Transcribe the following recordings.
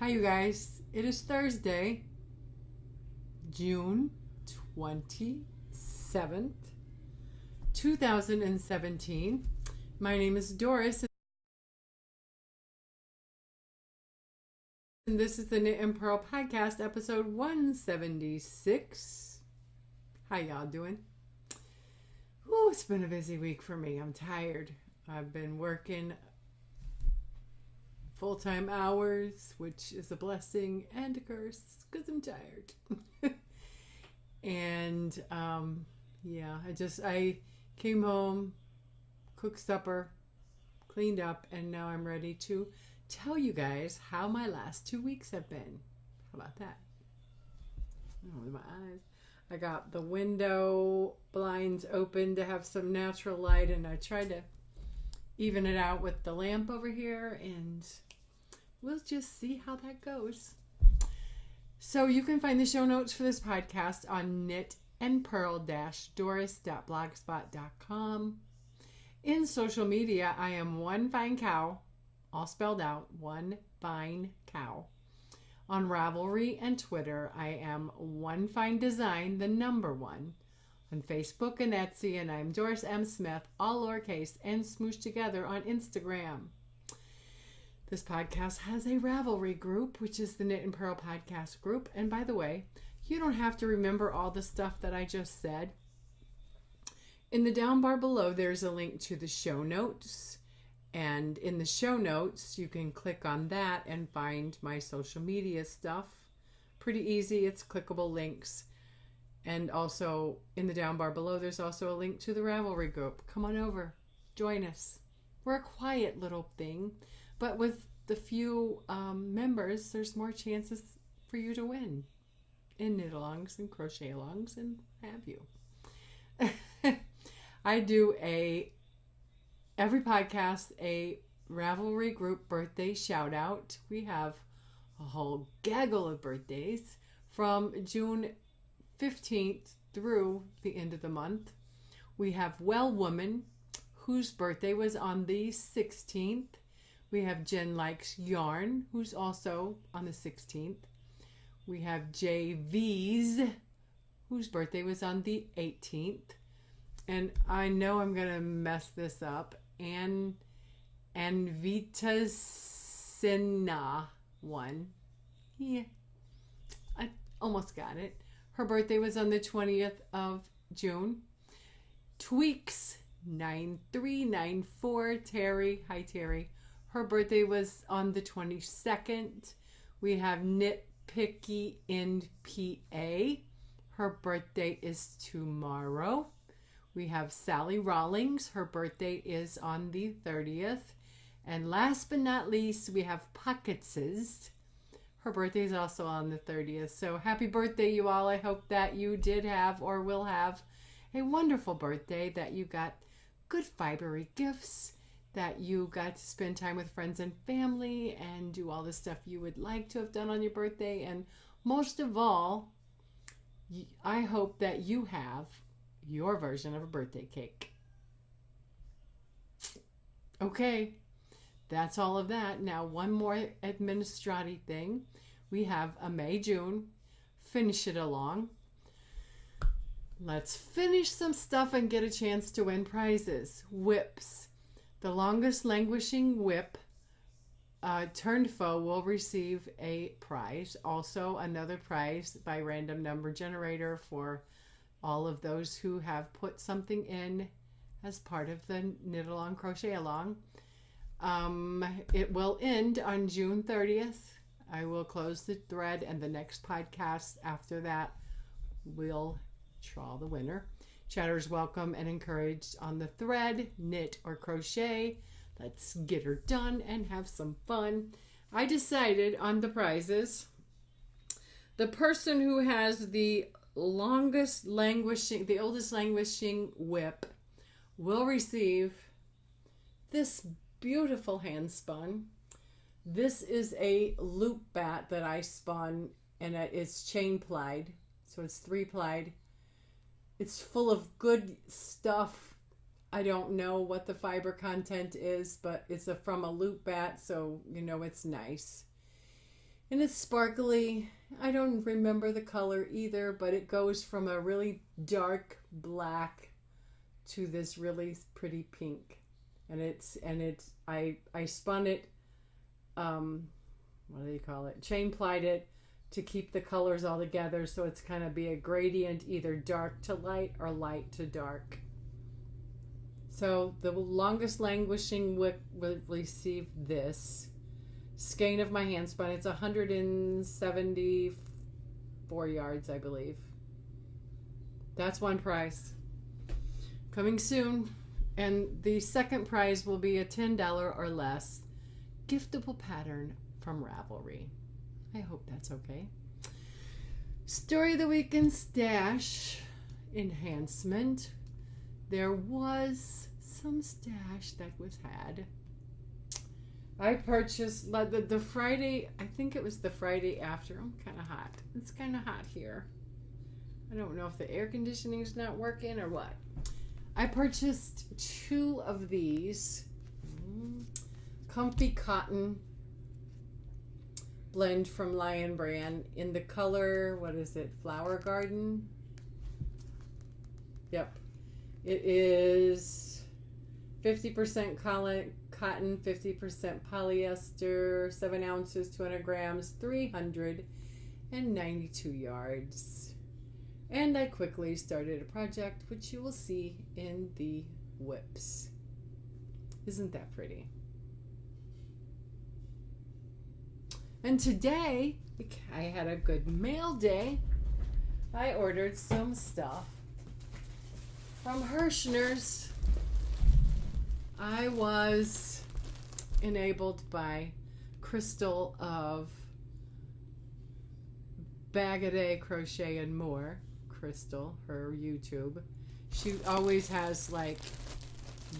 Hi, you guys. It is Thursday, June 27th, 2017. My name is Doris, and this is the Knit and Pearl Podcast, episode 176. How y'all doing? Oh, it's been a busy week for me. I'm tired. I've been working full-time hours, which is a blessing and a curse because I'm tired. And I came home, cooked supper, cleaned up, and now I'm ready to tell you guys how my last 2 weeks have been. How about that? Oh, with my eyes. I got the window blinds open to have some natural light, and I tried to even it out with the lamp over here, and we'll just see how that goes. So you can find the show notes for this podcast on knitandpearl-doris.blogspot.com. In social media, I am One Fine Cow, all spelled out, One Fine Cow. On Ravelry and Twitter, I am One Fine Design, the number one. On Facebook and Etsy, and I'm Doris M. Smith, all lowercase and smooshed together on Instagram. This podcast has a Ravelry group, which is the Knit and Pearl podcast group. And by the way, you don't have to remember all the stuff that I just said. In the down bar below, there's a link to the show notes. And in the show notes, you can click on that and find my social media stuff. Pretty easy. It's clickable links. And also in the down bar below, there's also a link to the Ravelry group. Come on over. Join us. We're a quiet little thing. But with the few members, there's more chances for you to win in knit-alongs and crochet-alongs and what have you. I do every podcast a Ravelry group birthday shout out. We have a whole gaggle of birthdays from June 15th through the end of the month. We have Well Woman, whose birthday was on the 16th. We have Jen Likes Yarn, who's also on the 16th. We have JV's, whose birthday was on the 18th. And I know I'm going to mess this up. And Vitasena one. Yeah, I almost got it. Her birthday was on the 20th of June. Tweaks 9394. Terry. Hi, Terry. Her birthday was on the 22nd. We have Nitpicky in PA. Her birthday is tomorrow. We have Sally Rawlings. Her birthday is on the 30th. And last but not least, we have Pocketses. Her birthday is also on the 30th. So happy birthday, you all. I hope that you did have or will have a wonderful birthday, that you got good fibery gifts, that you got to spend time with friends and family and do all the stuff you would like to have done on your birthday. And most of all, I hope that you have your version of a birthday cake. Okay, that's all of that. Now, one more administrative thing. We have a May-June. Finish it along. Let's finish some stuff and get a chance to win prizes. Whips. The longest languishing whip turned foe will receive a prize. Also, another prize by random number generator for all of those who have put something in as part of the knit along, crochet along. It will end on June 30th. I will close the thread, and the next podcast after that will draw the winner. Chatters welcome and encouraged on the thread, knit or crochet. Let's get her done and have some fun. I decided on the prizes. The person who has the oldest languishing whip will receive this beautiful hand spun. This is a loop bat that I spun, and it's chain plied, so it's 3-plied. It's full of good stuff. I don't know what the fiber content is, but it's from a loop bat, so you know it's nice. And it's sparkly. I don't remember the color either, but it goes from a really dark black to this really pretty pink. And I spun it, what do you call it? Chain plied it to keep the colors all together, so it's kind of be a gradient, either dark to light or light to dark. So the longest languishing wick will receive this skein of my hand spun. It's 174 yards, I believe. That's one prize coming soon. And the second prize will be a $10 or less giftable pattern from Ravelry. I hope that's okay. Story of the week and stash enhancement. There was some stash that was had. I purchased the Friday, I think it was the Friday after. I'm kind of hot. It's kind of hot here. I don't know if the air conditioning is not working or what. I purchased 2 of these comfy cotton blend from Lion Brand in the color, what is it, Flower Garden? Yep. It is 50% cotton, 50% polyester, 7 ounces, 200 grams, 392 yards. And I quickly started a project, which you will see in the whips. Isn't that pretty? And today, I had a good mail day. I ordered some stuff from Hirschner's. I was enabled by Crystal of Bag a Day Crochet and More. Crystal, her YouTube. She always has like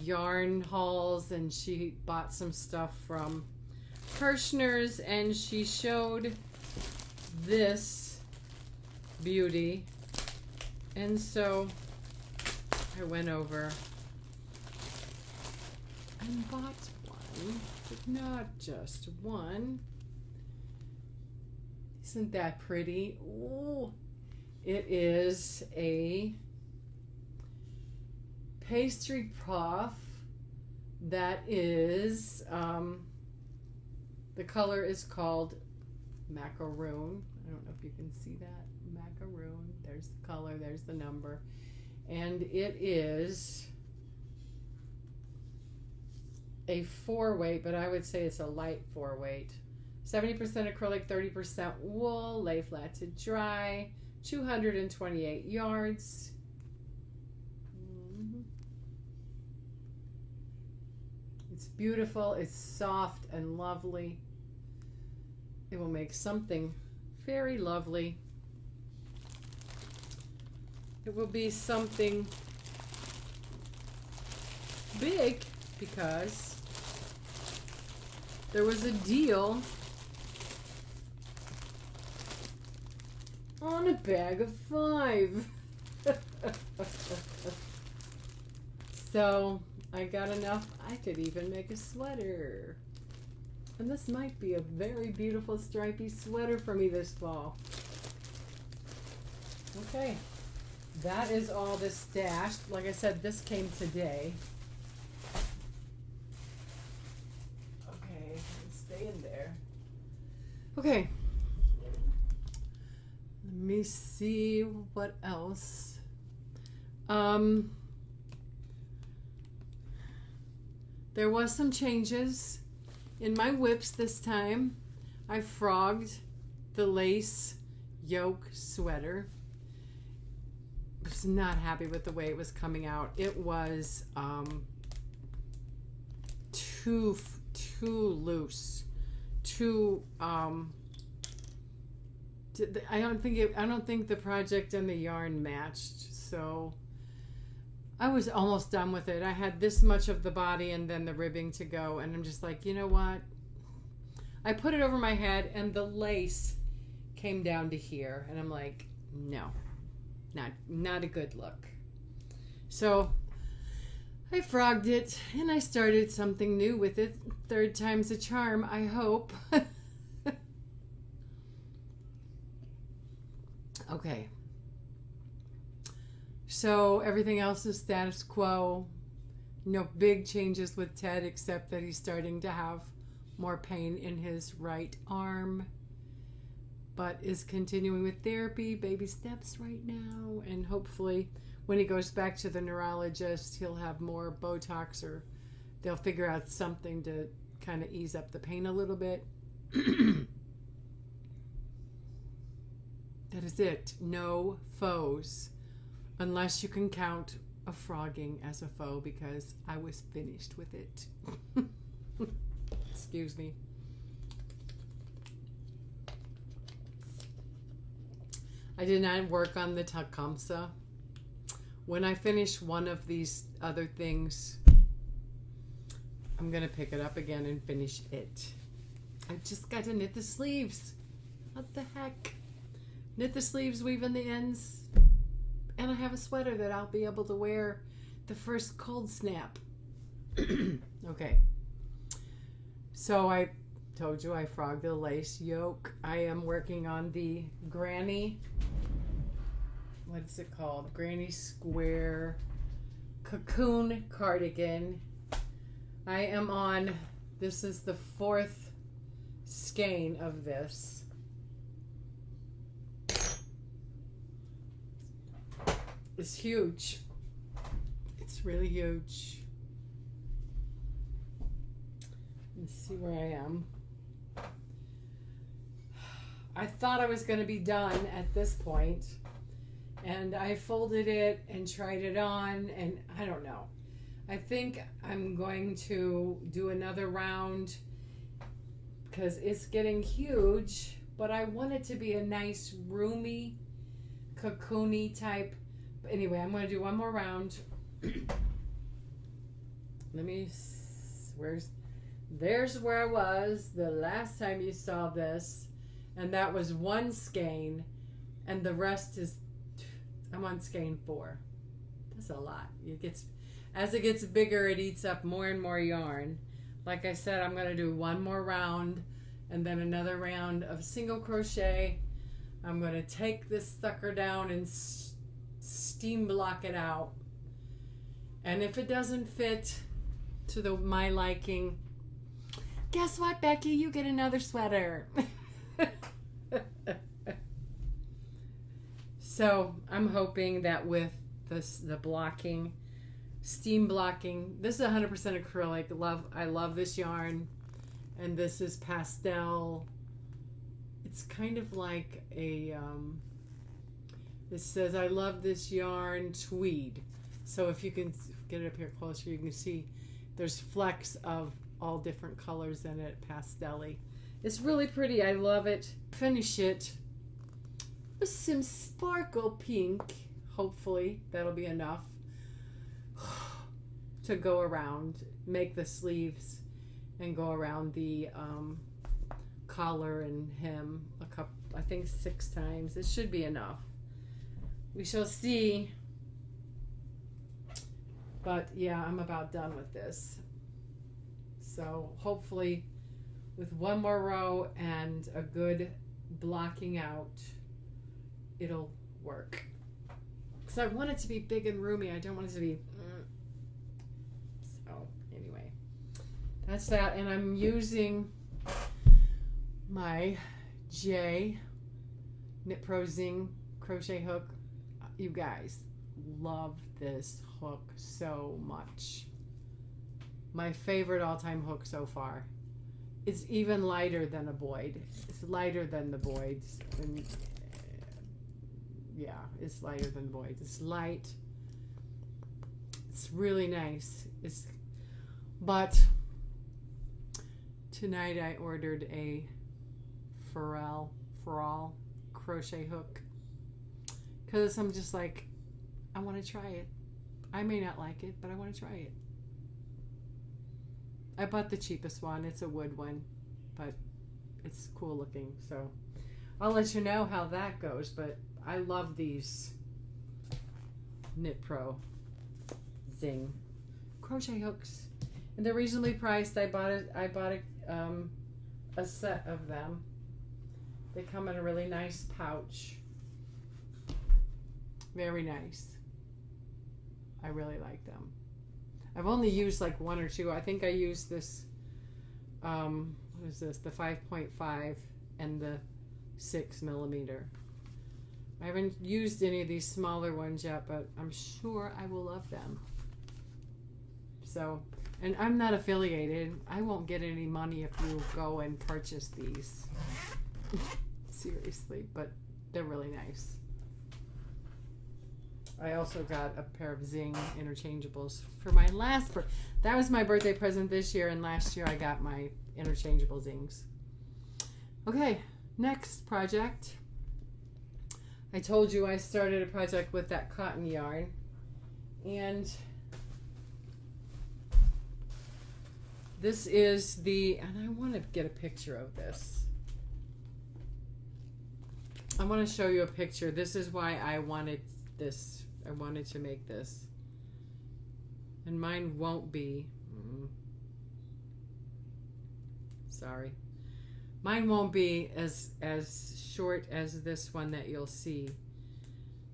yarn hauls, and she bought some stuff from Hirschner's, and she showed this beauty, and so I went over and bought one, but not just one. Isn't that pretty? Ooh. It is a pastry puff that is, the color is called macaroon. I don't know if you can see that. Macaroon. There's the color, there's the number. And it is a 4-weight, but I would say it's a light 4-weight. 70% acrylic, 30% wool, lay flat to dry. 228 yards. It's beautiful. It's soft and lovely. It will make something very lovely. It will be something big because there was a deal on a bag of 5. So I got enough. I could even make a sweater. And this might be a very beautiful stripy sweater for me this fall. Okay. That is all this stash. Like I said, this came today. Okay, stay in there. Okay. Let me see what else. There was some changes in my whips this time. I frogged the lace yoke sweater. I was not happy with the way it was coming out. It was too loose, too I don't think the project and the yarn matched, so I was almost done with it. I had this much of the body and then the ribbing to go, and I'm just like, you know what? I put it over my head and the lace came down to here, and I'm like, no, not a good look. So I frogged it and I started something new with it. 3rd time's a charm, I hope. Okay. So everything else is status quo. No big changes with Ted except that he's starting to have more pain in his right arm, but is continuing with therapy, baby steps right now, and hopefully when he goes back to the neurologist, he'll have more Botox, or they'll figure out something to kind of ease up the pain a little bit. That is it. No foes. Unless you can count a frogging as a foe, because I was finished with it. Excuse me. I did not work on the Tecumseh. When I finish one of these other things, I'm going to pick it up again and finish it. I just got to knit the sleeves. What the heck? Knit the sleeves, weave in the ends, and I have a sweater that I'll be able to wear the first cold snap. Okay. So I told you I frogged the lace yoke. I am working on the Granny, what is it called? Granny Square Cocoon Cardigan. I am on, this is the 4th skein of this. It's huge. It's really huge. Let's see where I am. I thought I was going to be done at this point, and I folded it and tried it on, and I don't know. I think I'm going to do another round because it's getting huge, but I want it to be a nice roomy, cocoony type. Anyway, I'm going to do one more round. Let me, there's where I was the last time you saw this, and that was 1 skein, and the rest is, I'm on skein 4. That's a lot. As it gets bigger, it eats up more and more yarn. Like I said, I'm going to do one more round, and then another round of single crochet. I'm going to take this sucker down and steam block it out, and if it doesn't fit to my liking, guess what, Becky, you get another sweater. So I'm hoping that with the blocking, steam blocking, this is 100% acrylic. I love this yarn, and this is pastel. It's kind of like a this says, I love this yarn tweed. So if you can get it up here closer, you can see there's flecks of all different colors in it, pastel-y. It's really pretty. I love it. Finish it with some sparkle pink. Hopefully that'll be enough to go around, make the sleeves, and go around the collar and hem I think 6 times. It should be enough. We shall see. But yeah, I'm about done with this. So hopefully with one more row and a good blocking out, it'll work. Because I want it to be big and roomy. I don't want it to be... So anyway, that's that. And I'm using my J Knit Pro Zing crochet hook. You guys, love this hook so much. My favorite all-time hook so far. It's even lighter than a Boyd. It's lighter than the Boyds. And yeah, it's lighter than Boyds. It's light. It's really nice. But tonight I ordered a Farrell crochet hook. Because I'm just like, I want to try it. I may not like it, but I want to try it. I bought the cheapest one. It's a wood one, but it's cool looking. So I'll let you know how that goes. But I love these Knit Pro Zing crochet hooks, and they're reasonably priced. I bought a set of them. They come in a really nice pouch. Very nice. I really like them. I've only used like one or two. I think I used this, what is this? The 5.5 and the 6mm. I haven't used any of these smaller ones yet, but I'm sure I will love them. So, and I'm not affiliated. I won't get any money if you go and purchase these. Seriously, but they're really nice. I also got a pair of Zing interchangeables for my that was my birthday present this year, and last year I got my interchangeable Zings. Okay, next project. I told you I started a project with that cotton yarn, and this is and I want to get a picture of this. I want to show you a picture. This is why I wanted this. I wanted to make this. And mine won't be. Sorry. Mine won't be as short as this one that you'll see.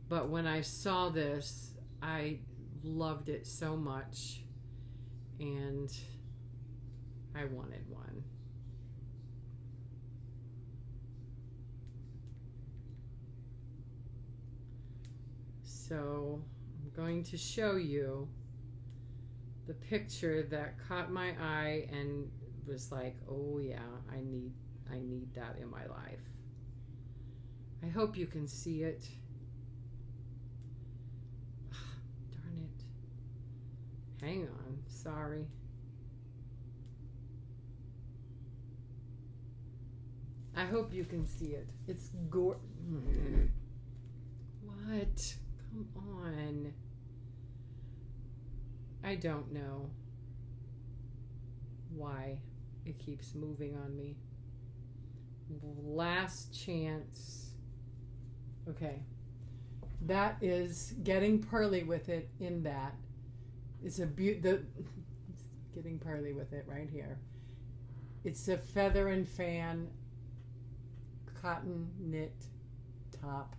But when I saw this, I loved it so much. And I wanted one. So I'm going to show you the picture that caught my eye and was like, oh yeah, I need that in my life. I hope you can see it. Darn it. Hang on, sorry. I hope you can see it. It's What? Come on. I don't know why it keeps moving on me. Last chance. Okay. That is Getting Pearly with It in that. It's Getting Pearly with It right here. It's a Feather and Fan cotton knit top.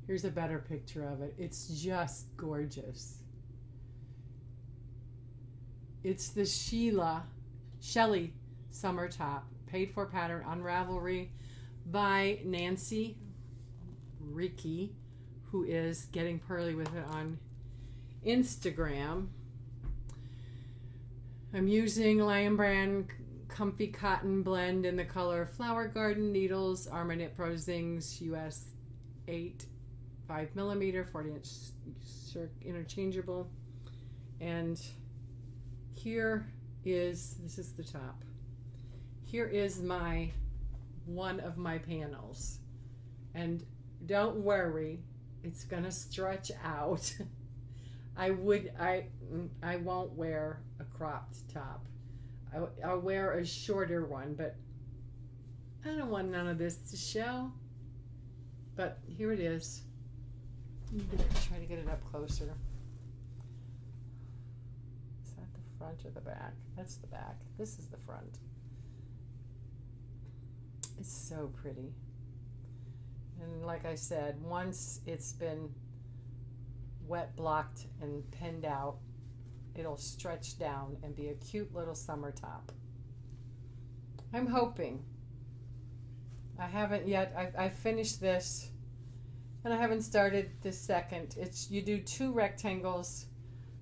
Here's a better picture of it. It's just gorgeous. It's the Shelley Summer Top, paid for pattern on Ravelry by Nancy Ricky, who is Getting Pearly with It on Instagram. I'm using Lion Brand Comfy Cotton Blend in the color Flower Garden Needles, Armor Knit Pro Zings US 8 5mm 40-inch interchangeable. And this is the top. Here is one of my panels, and don't worry, it's gonna stretch out. I won't wear a cropped top. I'll wear a shorter one, but I don't want none of this to show. But here it is. Try to get it up closer. Is that the front or the back? That's the back. This is the front. It's so pretty. And like I said, once it's been wet blocked and pinned out, it'll stretch down and be a cute little summer top. I'm hoping. I haven't yet. I finished this. And I haven't started the second. You do 2 rectangles,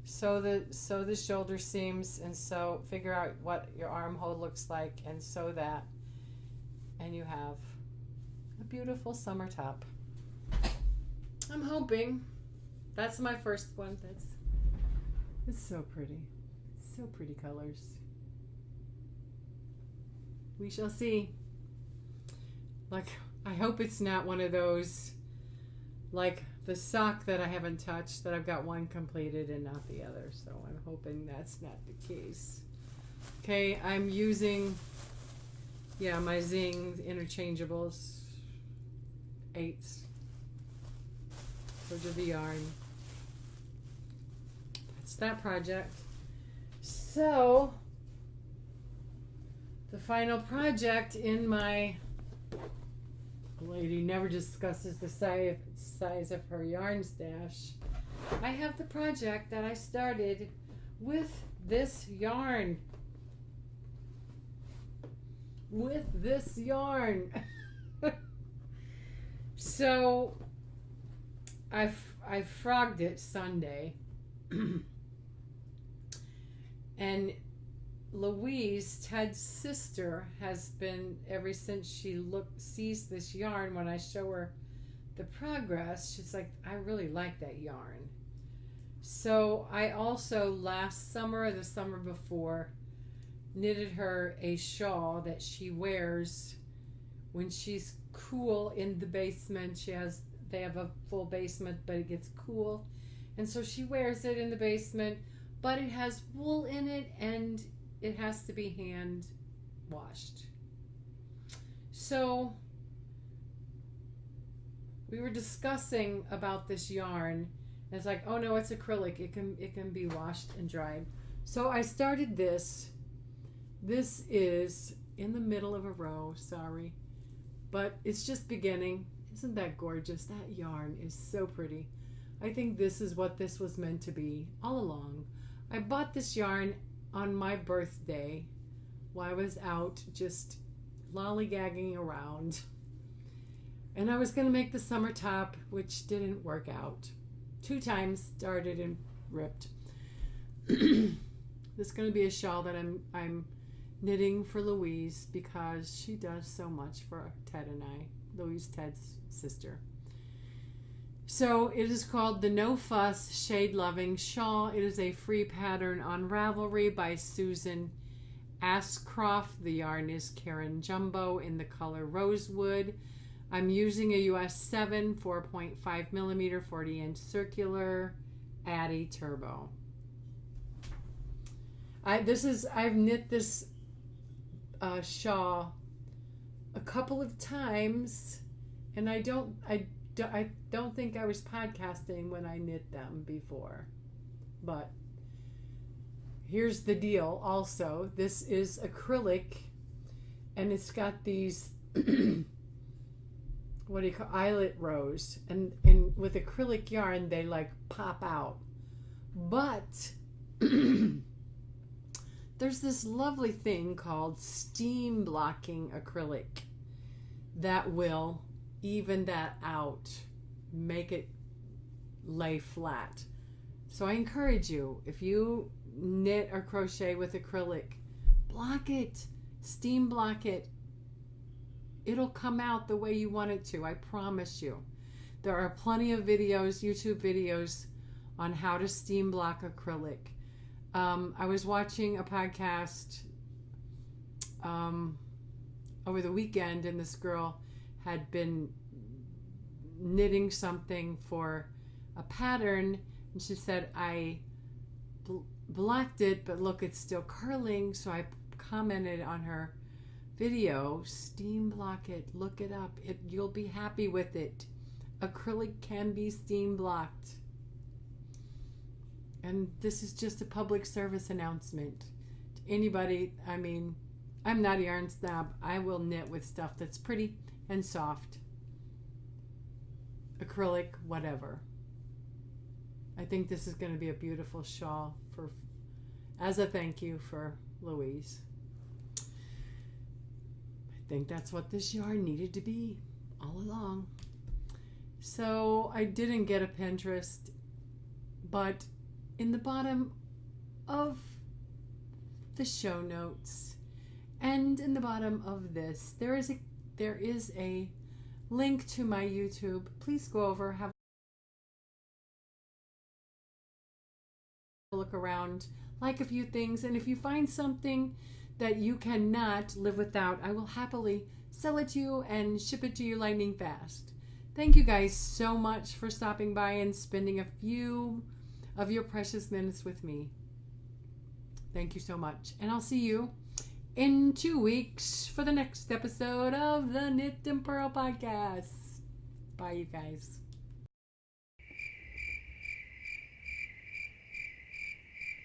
sew the shoulder seams, and figure out what your armhole looks like, and sew that, and you have a beautiful summer top. I'm hoping. That's my first one. It's so pretty. So pretty colors. We shall see. Like, I hope it's not one of those, like the sock that I haven't touched, that I've got one completed and not the other. So I'm hoping that's not the case. Okay, I'm using, my Zing interchangeables, 8s. Those are the yarn. That's that project. So The final project in my lady never discusses the size of her yarn stash. I have the project that I started with this yarn. So I frogged it Sunday. And Louise, Ted's sister, has been, ever since she sees this yarn, when I show her the progress, she's like, I really like that yarn. So I also last summer or the summer before knitted her a shawl that she wears when she's cool in the basement. They have a full basement, but it gets cool, and so she wears it in the basement, but it has wool in it and it has to be hand washed. So we were discussing about this yarn, and it's like, oh no, it's acrylic, it can be washed and dried. So I started this. This is in the middle of a row, sorry, but it's just beginning. Isn't that gorgeous? That yarn is so pretty. I think this is what this was meant to be all along. I bought this yarn on my birthday while I was out just lollygagging around. And I was going to make the summer top, which didn't work out. 2 times, started and ripped. This is going to be a shawl that I'm knitting for Louise because she does so much for Ted and I. Louise, Ted's sister. So it is called the No Fuss Shade Loving Shawl. It is a free pattern on Ravelry by Susan Ashcroft. The yarn is Karen Jumbo in the color Rosewood. I'm using a US 7 4.5 millimeter 40-inch circular Addi Turbo. I've knit this shawl a couple of times, and I don't think I was podcasting when I knit them before. But here's the deal also. This is acrylic, and it's got these what do you call, eyelet rows, and with acrylic yarn they like pop out. But there's this lovely thing called steam blocking acrylic that will even that out, make it lay flat. So I encourage you, if you knit or crochet with acrylic, block it, steam block it. It'll come out the way you want it to, I promise you. There are plenty of videos, YouTube videos, on how to steam block acrylic. I was watching a podcast over the weekend, and this girl had been knitting something for a pattern, and she said, I blocked it, but look, it's still curling. So I commented on her video, steam block it, look it up, you'll be happy with it. Acrylic can be steam blocked. And this is just a public service announcement to anybody. I mean, I'm not a yarn snob. I will knit with stuff that's pretty and soft. Acrylic, whatever. I think this is going to be a beautiful shawl as a thank you for Louise. I think that's what this yarn needed to be all along. So I didn't get a Pinterest, but in the bottom of the show notes and in the bottom of this, there is a link to my YouTube. Please go over, have a look around, like a few things, and if you find something that you cannot live without, I will happily sell it to you and ship it to you lightning fast. Thank you guys so much for stopping by and spending a few of your precious minutes with me. Thank you so much. And I'll see you in 2 weeks for the next episode of the Knit and Purl podcast. Bye, you guys.